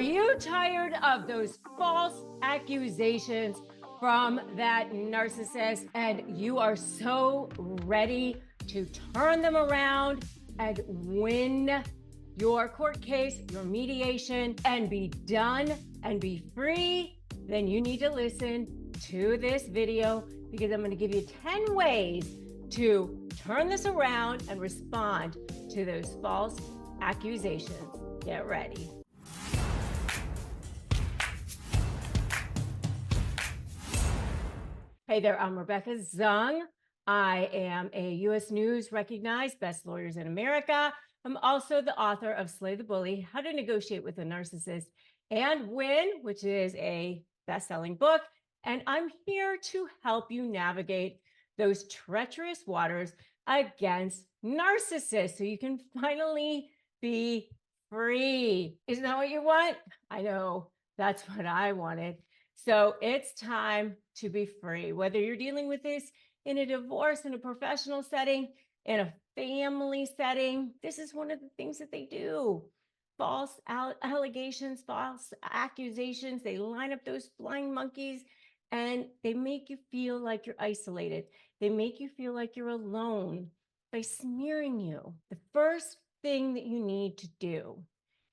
you tired of those false accusations from that narcissist and you are so ready to turn them around and win your court case, your mediation, and be done and be free? Then you need to listen to this video because I'm going to give you 10 ways to turn this around and respond to those false accusations. Get ready. Hey there, I'm Rebecca Zung. I am a U.S. News recognized Best Lawyers in America. I'm also the author of Slay the Bully, How to Negotiate with a Narcissist and Win, which is a best-selling book. And I'm here to help you navigate those treacherous waters against narcissists so you can finally be free. Isn't that what you want? I know that's what I wanted. So it's time to be free, whether you're dealing with this in a divorce, in a professional setting, in a family setting. This is one of the things that they do. False allegations, false accusations. They line up those flying monkeys and they make you feel like you're isolated. They make you feel like you're alone by smearing you. The first thing that you need to do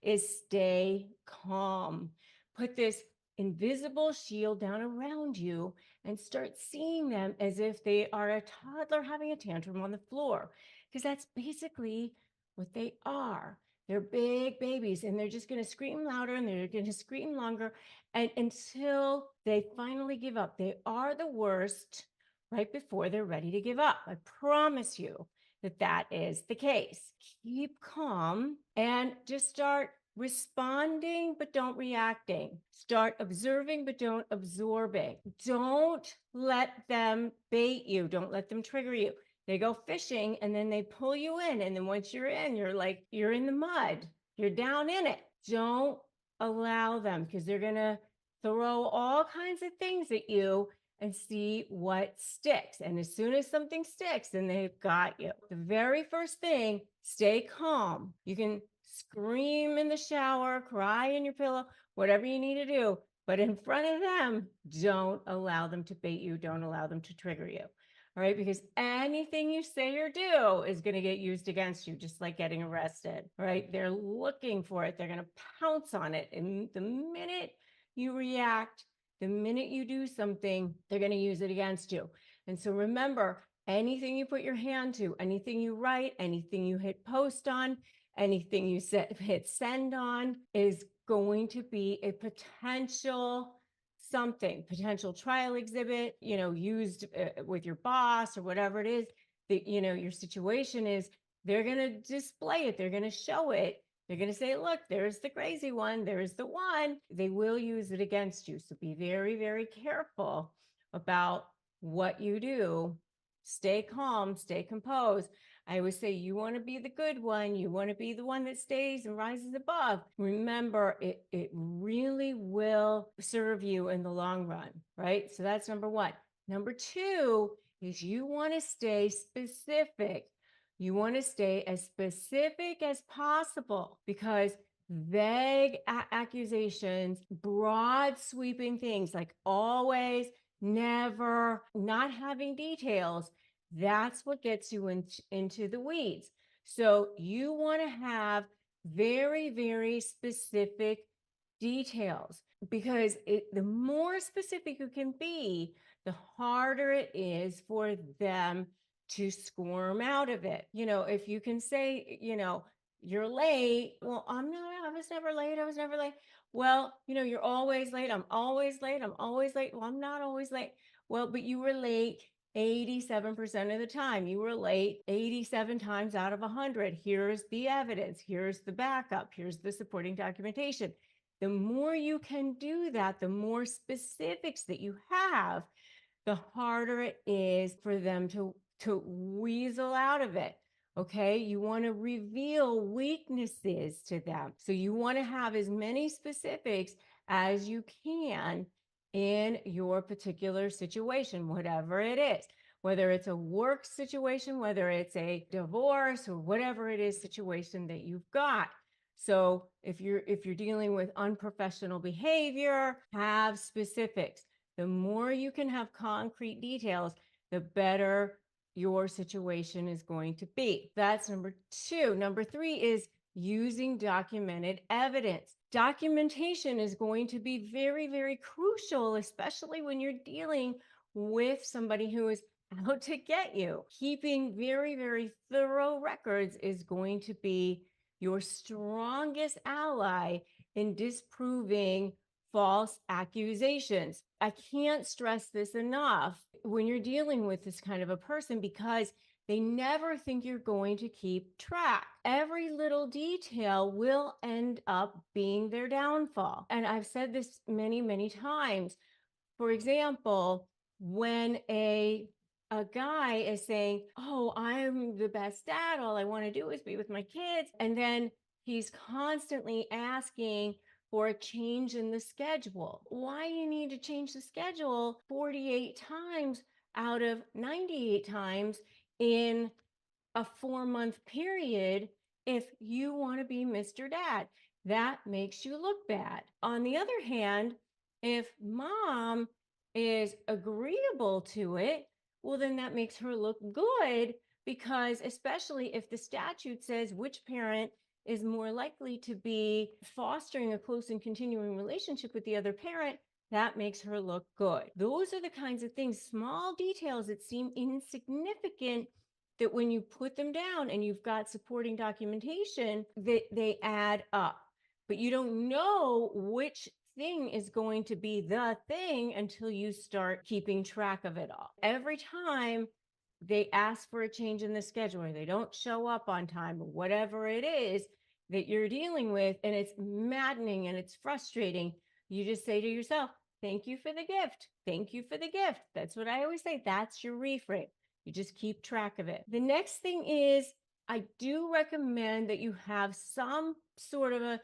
is stay calm. Put this invisible shield down around you and start seeing them as if they are a toddler having a tantrum on the floor, because that's basically what they are. They're big babies and they're just going to scream louder and they're going to scream longer and until they finally give up. They are the worst right before they're ready to give up. I promise you that that is the case. Keep calm and just start responding, but don't reacting. Start observing, but don't absorbing. Don't let them bait you. Don't let them trigger you. They go fishing and then they pull you in. And then once you're in, you're in the mud. You're down in it. Don't allow them because they're going to throw all kinds of things at you and see what sticks. And as soon as something sticks, then they've got you. The very first thing, stay calm. You can scream in the shower, cry in your pillow, whatever you need to do. But in front of them, don't allow them to bait you. Don't allow them to trigger you. All right, because anything you say or do is going to get used against you, just like getting arrested. All right, they're looking for it. They're going to pounce on it. And the minute you react, the minute you do something, they're going to use it against you. And so remember, anything you put your hand to, anything you write, anything you hit post on, anything you hit send on is going to be a potential potential trial exhibit, used with your boss or whatever it is that, your situation is. They're going to display it. They're going to show it. They're going to say, look, there's the crazy one. There's the one. They will use it against you. So be very, very careful about what you do. Stay calm, stay composed. I always say you want to be the good one. You want to be the one that stays and rises above. Remember, it really will serve you in the long run, right? So that's number one. Number two is you want to stay specific. You want to stay as specific as possible because vague accusations, broad sweeping things like always, never, not having details, that's what gets you into the weeds. So you want to have very, very specific details because the more specific you can be, the harder it is for them to squirm out of it. If you can say, you're late. Well, I was never late. I was never late. Well, you're always late. I'm always late. I'm always late. Well, I'm not always late. Well, but you were late 87% of the time. You were late 87 times out of 100. Here's the evidence. Here's the backup. Here's the supporting documentation. The more you can do that, the more specifics that you have, the harder it is for them to weasel out of it. Okay, you want to reveal weaknesses to them. So you want to have as many specifics as you can in your particular situation, whatever it is, whether it's a work situation, whether it's a divorce or whatever it is situation that you've got. So if you're dealing with unprofessional behavior, have specifics. The more you can have concrete details, the better your situation is going to be. That's number 2. Number 3 is using documented evidence. Documentation is going to be very, very crucial, especially when you're dealing with somebody who is out to get you. Keeping very, very thorough records is going to be your strongest ally in disproving false accusations. I can't stress this enough when you're dealing with this kind of a person, because they never think you're going to keep track. Every little detail will end up being their downfall. And I've said this many, many times. For example, when a guy is saying, "Oh, I'm the best dad. All I want to do is be with my kids." And then he's constantly asking for a change in the schedule. Why you need to change the schedule 48 times out of 98 times in a 4-month period if you want to be Mr. Dad? That makes you look bad. On the other hand, if mom is agreeable to it, well, then that makes her look good, because especially if the statute says which parent is more likely to be fostering a close and continuing relationship with the other parent, that makes her look good. Those are the kinds of things, small details that seem insignificant, that when you put them down and you've got supporting documentation, they add up. But you don't know which thing is going to be the thing until you start keeping track of it all. Every time they ask for a change in the schedule, or they don't show up on time, or whatever it is that you're dealing with, and it's maddening and it's frustrating, you just say to yourself, "Thank you for the gift. Thank you for the gift." That's what I always say. That's your reframe. You just keep track of it. The next thing is, I do recommend that you have some sort of a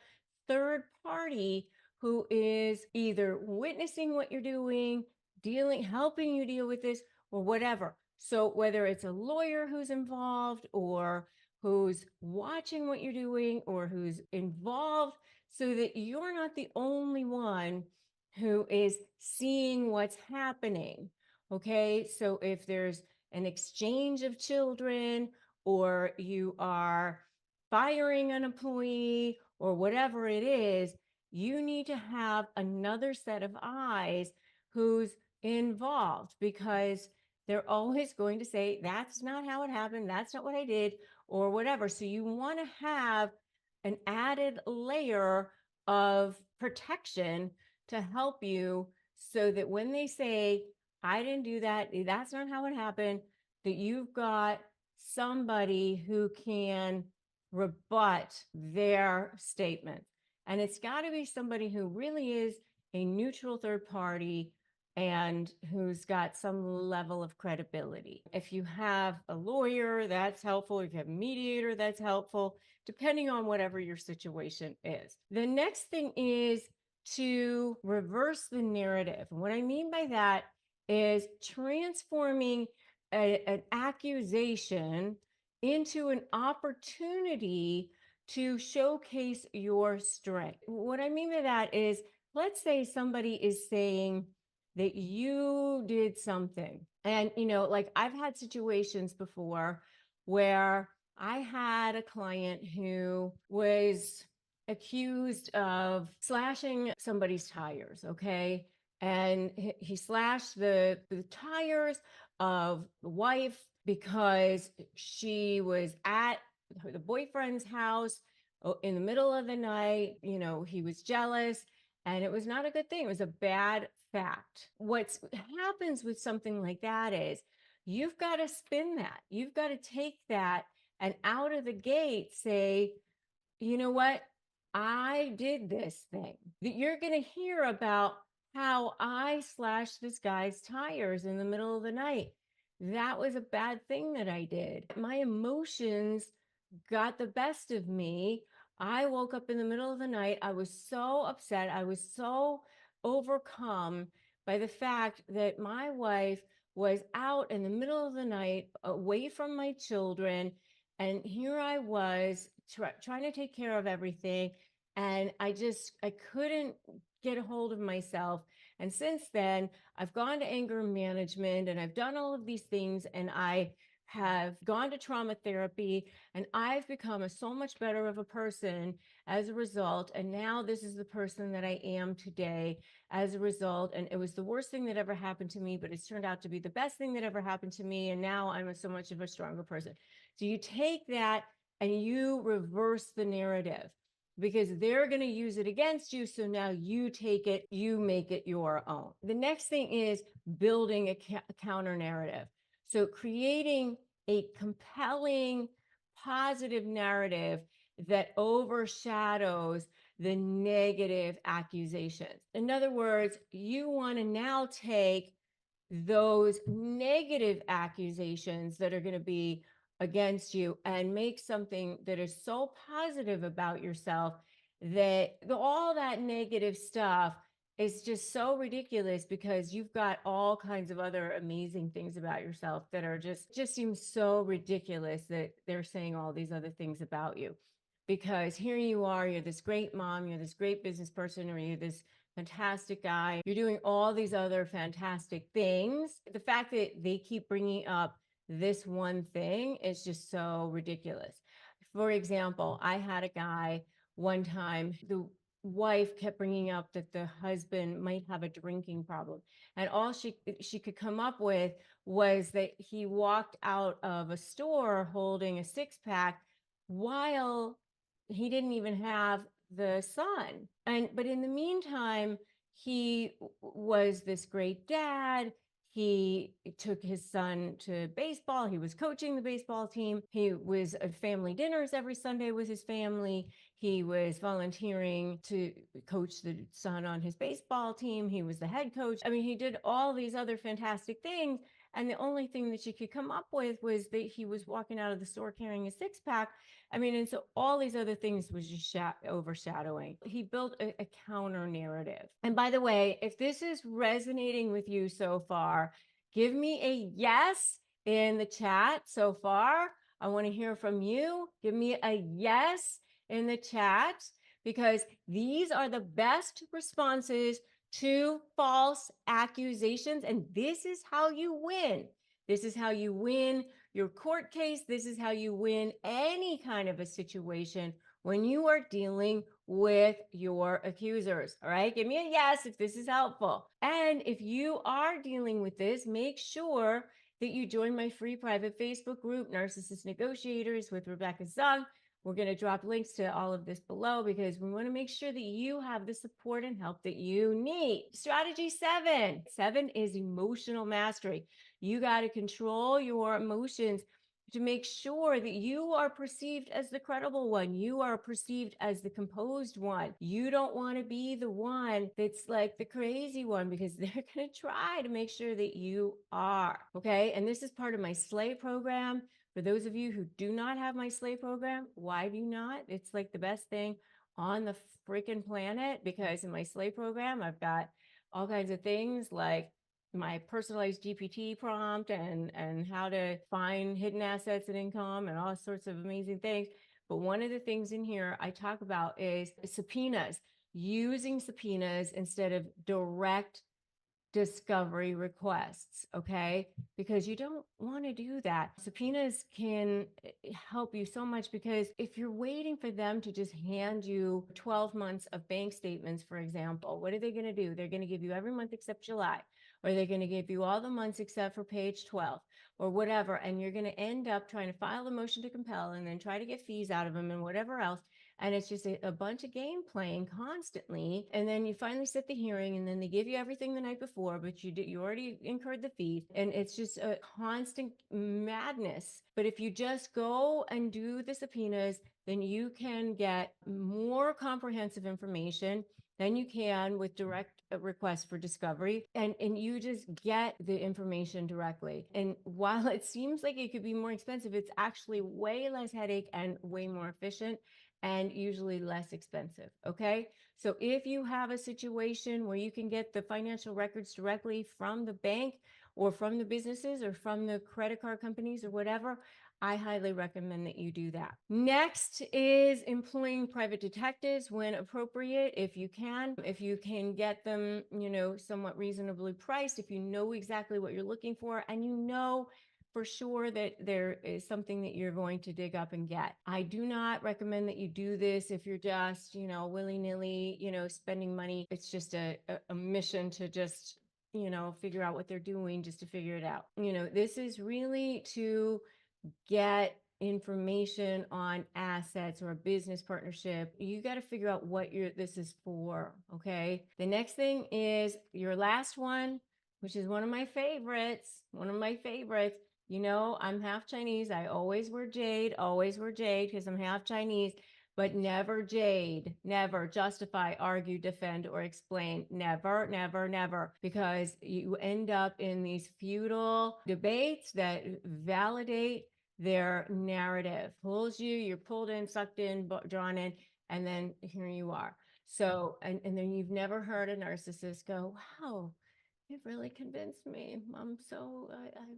third party who is either witnessing what you're doing, helping you deal with this, or whatever. So whether it's a lawyer who's involved, or who's watching what you're doing, or who's involved, so that you're not the only one who is seeing what's happening. Okay, so if there's an exchange of children, or you are firing an employee, or whatever it is, you need to have another set of eyes who's involved, because they're always going to say, "That's not how it happened. That's not what I did," or whatever. So you want to have an added layer of protection to help you, so that when they say, "I didn't do that, that's not how it happened," that you've got somebody who can rebut their statement. And it's got to be somebody who really is a neutral third party and who's got some level of credibility. If you have a lawyer, that's helpful. If you have a mediator, that's helpful, depending on whatever your situation is. The next thing is to reverse the narrative. And what I mean by that is transforming an accusation into an opportunity to showcase your strength. What I mean by that is, let's say somebody is saying that you did something. And, like, I've had situations before where I had a client who was accused of slashing somebody's tires. Okay. And he slashed the tires of the wife because she was at the boyfriend's house in the middle of the night. He was jealous, and it was not a good thing. It was a bad fact. What happens with something like that is, you've got to spin that. You've got to take that and out of the gate say, "You know what? I did this thing." That you're going to hear about how I slashed this guy's tires in the middle of the night. That was a bad thing that I did. My emotions got the best of me. I woke up in the middle of the night. I was so upset. I was so overcome by the fact that my wife was out in the middle of the night, away from my children, And here I was trying to take care of everything. And I couldn't get a hold of myself. And since then, I've gone to anger management and I've done all of these things. And I have gone to trauma therapy and I've become so much better of a person as a result. And now this is the person that I am today as a result. And it was the worst thing that ever happened to me, but it's turned out to be the best thing that ever happened to me. And now I'm so much of a stronger person. So you take that and you reverse the narrative because they're going to use it against you. So now you take it, you make it your own. The next thing is building a counter narrative. So creating a compelling, positive narrative that overshadows the negative accusations. In other words, you want to now take those negative accusations that are going to be against you and make something that is so positive about yourself that all that negative stuff is just so ridiculous because you've got all kinds of other amazing things about yourself that are just seem so ridiculous that they're saying all these other things about you. Because here you are, you're this great mom, you're this great business person, or you're this fantastic guy. You're doing all these other fantastic things. The fact that they keep bringing up this one thing is just so ridiculous. For example, I had a guy one time, the wife kept bringing up that the husband might have a drinking problem, and all she could come up with was that he walked out of a store holding a six-pack while he didn't even have the son. But in the meantime, he was this great dad. He took his son to baseball. He was coaching the baseball team. He was at family dinners every Sunday with his family. He was volunteering to coach the son on his baseball team. He was the head coach. I mean, he did all these other fantastic things. And the only thing that she could come up with was that he was walking out of the store carrying a six-pack. I mean, and so all these other things was just overshadowing. He built a counter narrative. And by the way, if this is resonating with you so far, give me a yes in the chat so far. I want to hear from you. Give me a yes in the chat because these are the best responses to false accusations. And this is how you win. This is how you win your court case. This is how you win any kind of a situation when you are dealing with your accusers. All right, give me a yes if this is helpful. And if you are dealing with this, make sure that you join my free private Facebook group, Narcissist Negotiators with Rebecca Zung. We're going to drop links to all of this below because we want to make sure that you have the support and help that you need. Strategy 7. 7 is emotional mastery. You got to control your emotions to make sure that you are perceived as the credible one. You are perceived as the composed one. You don't want to be the one that's like the crazy one because they're going to try to make sure that you are. Okay. And this is part of my Slay program. For those of you who do not have my Slay program, why do you not? It's like the best thing on the freaking planet because in my Slay program, I've got all kinds of things like my personalized GPT prompt and how to find hidden assets and income and all sorts of amazing things. But one of the things in here I talk about is subpoenas, using subpoenas instead of direct discovery requests, okay? Because you don't want to do that. Subpoenas can help you so much because if you're waiting for them to just hand you 12 months of bank statements, for example, what are they going to do? They're going to give you every month except July, or they're going to give you all the months except for page 12 or whatever. And you're going to end up trying to file a motion to compel and then try to get fees out of them and whatever else. And it's just a bunch of game playing constantly. And then you finally set the hearing and then they give you everything the night before, but you already incurred the fees. And it's just a constant madness. But if you just go and do the subpoenas, then you can get more comprehensive information than you can with direct requests for discovery. And you just get the information directly. And while it seems like it could be more expensive, it's actually way less headache and way more efficient and usually less expensive. Okay. So if you have a situation where you can get the financial records directly from the bank or from the businesses or from the credit card companies or whatever, I highly recommend that you do that. Next is employing private detectives when appropriate, if you can. If you can get them, somewhat reasonably priced, if you know exactly what you're looking for and you know for sure that there is something that you're going to dig up and get. I do not recommend that you do this if you're just, willy-nilly, spending money. It's just a mission to just, figure out what they're doing just to figure it out. This is really to get information on assets or a business partnership. You got to figure out what this is for. Okay. The next thing is your last one, which is one of my favorites. I'm half Chinese. I always wear jade because I'm half Chinese, but never jade, never justify, argue, defend, or explain. Never, never, never, because you end up in these futile debates that validate their narrative, pulls you, you're pulled in, sucked in, drawn in, and then here you are. So, and then you've never heard a narcissist go, wow, it really convinced me. I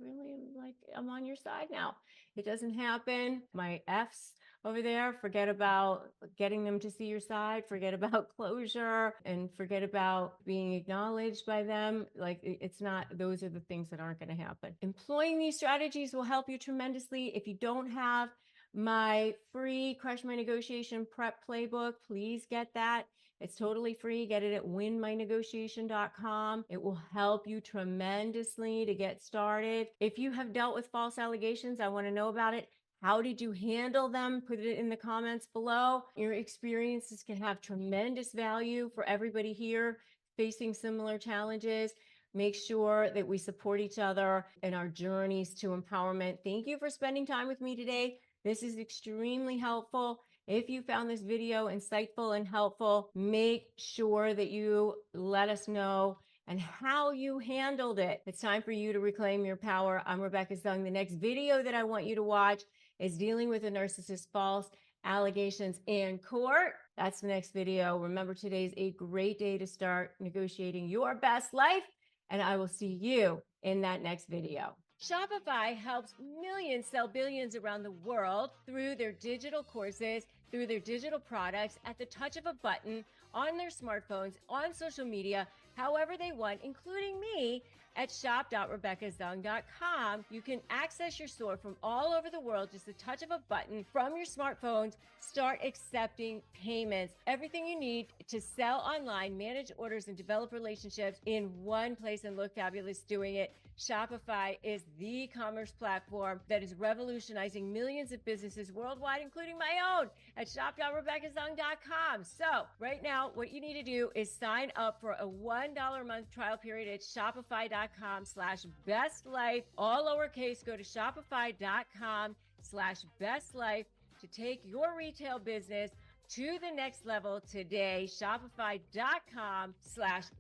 really am like, I'm on your side now. It doesn't happen. My F's over there, forget about getting them to see your side, forget about closure, and forget about being acknowledged by them. Like, it's not, those are the things that aren't going to happen. Employing these strategies will help you tremendously. If you don't have my free Crush My Negotiation Prep Playbook, please get that. It's totally free. Get it at winmynegotiation.com. It will help you tremendously to get started. If you have dealt with false allegations, I want to know about it. How did you handle them? Put it in the comments below. Your experiences can have tremendous value for everybody here facing similar challenges. Make sure that we support each other in our journeys to empowerment. Thank you for spending time with me today. This is extremely helpful. If you found this video insightful and helpful, make sure that you let us know and how you handled it. It's time for you to reclaim your power. I'm Rebecca Zung. The next video that I want you to watch is dealing with a narcissist's false allegations in court. That's the next video. Remember, today's a great day to start negotiating your best life, and I will see you in that next video. Shopify helps millions sell billions around the world through their digital courses, through their digital products, at the touch of a button, on their smartphones, on social media, however they want, including me at shop.rebeccazung.com. You can access your store from all over the world, just the touch of a button from your smartphones. Start accepting payments. Everything you need to sell online, manage orders, and develop relationships in one place, and look fabulous doing it. Shopify is the commerce platform that is revolutionizing millions of businesses worldwide, including my own, at shop.rebeccazung.com. So right now, what you need to do is sign up for a $1 a month trial period at shopify.com/bestlife, all lowercase. Go to shopify.com/bestlife to take your retail business to the next level today. Shopify.com/bestlife.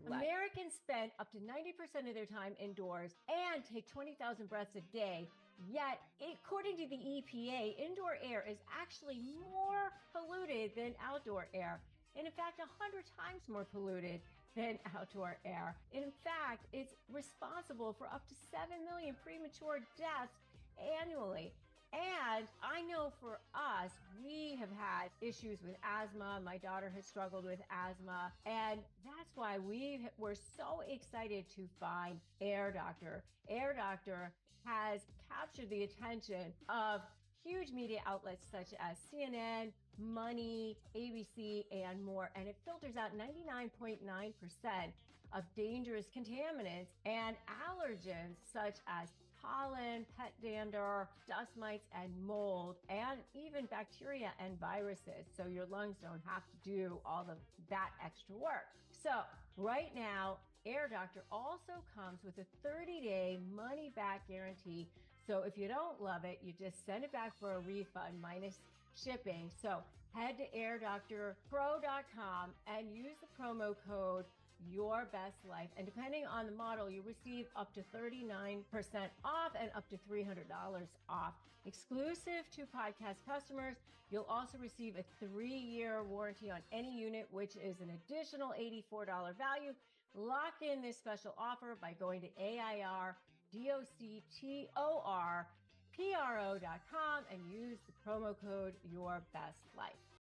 Americans spend up to 90% of their time indoors and take 20,000 breaths a day. Yet, according to the EPA, indoor air is actually more polluted than outdoor air. And in fact, 100 times more polluted than outdoor air. In fact, it's responsible for up to 7 million premature deaths annually. And I know for us, we have had issues with asthma. My daughter has struggled with asthma. And that's why we're so excited to find Air Doctor. Air Doctor has captured the attention of huge media outlets such as CNN, Money, ABC, and more. And it filters out 99.9% of dangerous contaminants and allergens such as pollen, pet dander, dust mites, and mold, and even bacteria and viruses. So your lungs don't have to do all of that extra work. So right now, Air Doctor also comes with a 30-day money-back guarantee. So if you don't love it, you just send it back for a refund minus shipping. So head to airdoctorpro.com and use the promo code Your Best Life, and depending on the model, you receive up to 39% off and up to $300 off. Exclusive to podcast customers, you'll also receive a 3-year warranty on any unit, which is an additional $84 value. Lock in this special offer by going to AIRDOCTOR pro.com and use the promo code YourBestLife.